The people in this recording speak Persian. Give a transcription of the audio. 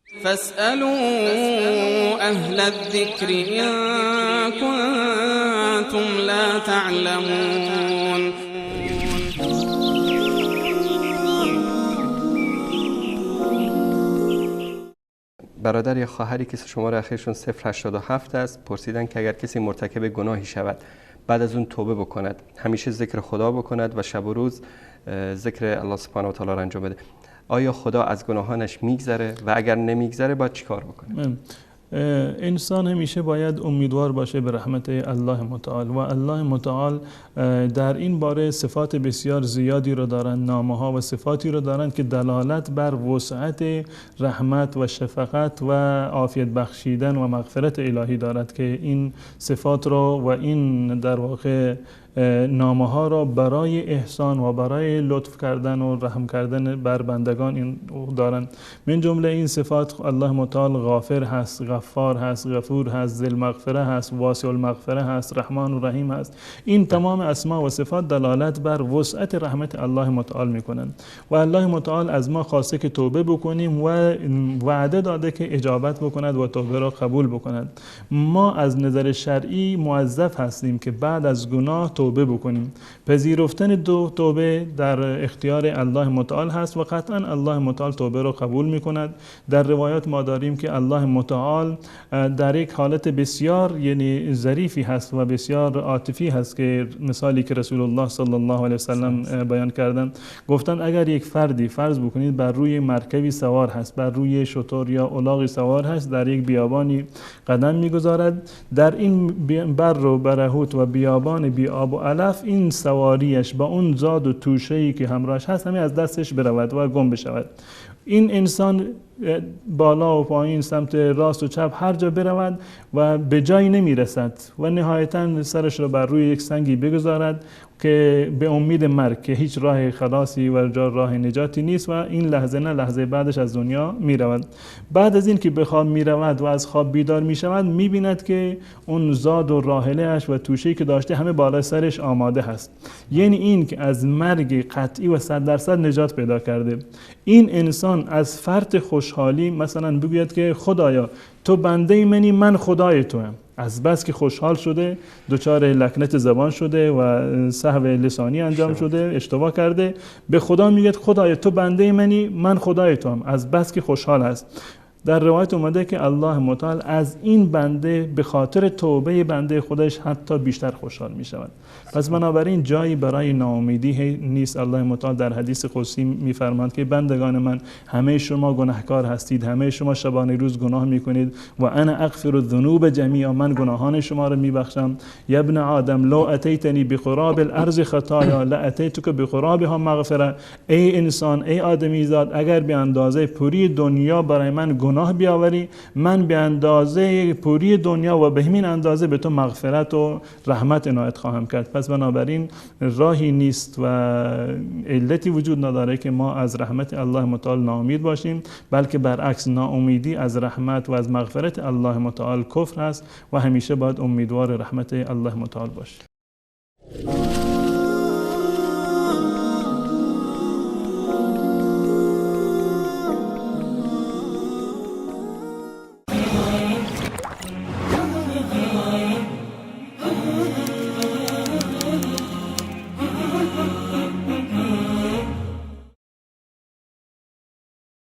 فاسألوا أهل الذكر إن كنتم لا تعلمون. برادر یا خواهری که شماره اخیرشون 087 است پرسیدن که اگر کسی مرتکب گناهی شود بعد از اون توبه بکند، همیشه ذکر خدا بکند و شب و روز ذکر الله سبحانه و تعالی را انجام بده، آیا خدا از گناهانش میگذره و اگر نمیگذره باید چیکار بکنه؟ انسان همیشه باید امیدوار باشه به رحمت الله متعال و الله متعال در این باره صفات بسیار زیادی رو دارند، نامه ها و صفاتی رو دارند که دلالت بر وسعت رحمت و شفقت و عافیت بخشیدن و مغفرت الهی دارد که این صفات رو و این در واقع نامه ها را برای احسان و برای لطف کردن و رحم کردن بر بندگان این دارند. من جمله این صفات الله متعال غافر هست، غفار هست، غفور هست، ذی المغفره هست، واسع المغفره هست، رحمان و رحیم هست. این تمام اسما و صفات دلالت بر وسعت رحمت الله متعال میکنند و الله متعال از ما خواسته که توبه بکنیم و وعده داده که اجابت بکند و توبه را قبول بکند. ما از نظر شرعی موظف هستیم که بعد از گناه توبه بکنیم. پذیرفتن توبه در اختیار الله متعال هست و قطعا الله متعال توبه را قبول میکند. در روایات ما داریم که الله متعال در یک حالت بسیار یعنی ظریفی هست و بسیار عاطفی هست که مثالی که رسول الله صلی الله علیه وسلم بیان کردن، گفتن اگر یک فردی فرض بکنید بر روی مرکبی سوار هست، بر روی شتر یا الاغی سوار هست، در یک بیابانی قدم میگذارد، در این بر و برهوت و بیابان بی آب و علف این سواریش با اون زاد و توشه‌ای که همراهش هست همه از دستش برود و گم بشود. این انسان بالا و پایین، سمت راست و چپ هر جا برود و به جایی نمیرسد و نهایتاً سرش را بر روی یک سنگی بگذارد که به امید مرگ که هیچ راه خلاصی و راه نجاتی نیست و این لحظه نه لحظه بعدش از دنیا میرود. بعد از این که به خواب میرود و از خواب بیدار میشود میبیند که اون زاد و راحله اش و توشه‌ای که داشته همه بالا سرش آماده هست. یعنی این که از مرگ قطعی و 100% نجات پیدا کرده. این انسان از فرط خوشحالی مثلا بگوید که خدایا تو بنده منی، من خدای توام. از بس که خوشحال شده دچار لکنت زبان شده و سهو لسانی انجام شده، اشتباه کرده، به خدا میگه خدایا تو بنده منی، من خدای توام، از بس که خوشحال است. در روایت اومده که الله متعال از این بنده به خاطر توبه بنده خودش حتی بیشتر خوشحال می شود. پس بنابراین جایی برای ناامیدی نیست. الله متعال در حدیث قدسی میفرماید که بندگان من همه شما گناهکار هستید، همه شما شبانه روز گناه میکنید و انا اغفر الذنوب جمیعا، من گناهان شما را میبخشم. یا ابن آدم لو اتیتنی بقراب الارض خطایا لاتیتک بقرابها مغفره، ای انسان، ای آدمی زاد، اگر به اندازه پوری دنیا برای من گناه بیاوری، من به اندازه پوری دنیا و به همین اندازه به تو مغفرت و رحمت عنایت خواهم کرد. پس بنابراین راهی نیست و علتی وجود نداره که ما از رحمت الله متعال ناامید باشیم، بلکه برعکس ناامیدی از رحمت و از مغفرت الله متعال کفر است و همیشه باید امیدوار رحمت الله متعال باشیم.